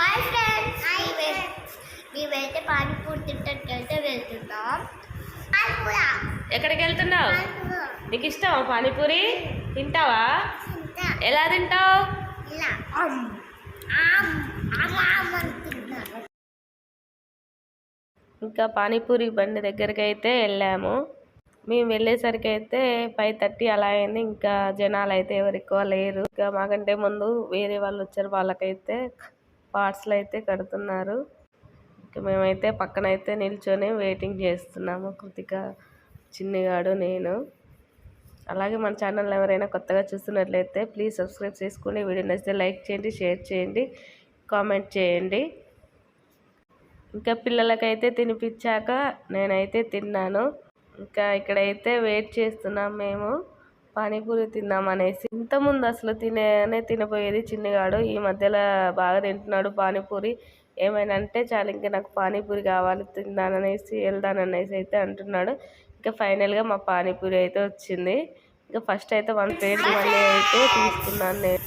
Hi friends, మేమైతే పానీపూరి తింటానికి వెళ్తున్నాం. ఎక్కడికి వెళ్తున్నావు? నీకు ఇష్టమా పానీపూరి? తింటావా? ఎలా తింటావు? ఇంకా పానీపూరి బండి దగ్గరికి అయితే వెళ్ళాము. మేము వెళ్ళేసరికి అయితే 5:30 అలా అయింది. ఇంకా జనాలు అయితే ఎవరు ఎక్కువ లేరు. ఇంకా మాకంటే ముందు వేరే వాళ్ళు వచ్చారు, వాళ్ళకైతే పార్సల్ అయితే కడుతున్నారు. ఇంకా మేమైతే పక్కనైతే నిల్చొని వెయిటింగ్ చేస్తున్నాము, కృతిక, చిన్నిగాడు, నేను. అలాగే మన ఛానల్ ఎవరైనా కొత్తగా చూస్తున్నట్లయితే ప్లీజ్ సబ్స్క్రైబ్ చేసుకోండి. వీడియో నచ్చితే లైక్ చేయండి, షేర్ చేయండి, కామెంట్ చేయండి. ఇంకా పిల్లలకైతే తినిపించాక నేనైతే తిన్నాను. ఇంకా ఇక్కడైతే వెయిట్ చేస్తున్నాం మేము పానీపూరి తిందామనేసి. ఇంతకుముందు అసలు తినపోయేది చిన్నగాడు, ఈ మధ్యలో బాగా తింటున్నాడు పానీపూరి. ఏమైనా అంటే చాలు ఇంకా నాకు పానీపూరి కావాలి, వెళ్దాననేసి అయితే అంటున్నాడు. ఇంకా ఫైనల్గా మా పానీపూరి అయితే వచ్చింది. ఇంకా ఫస్ట్ అయితే 1 ప్లేట్ మళ్ళీ అయితే తీసుకున్నాను నేను.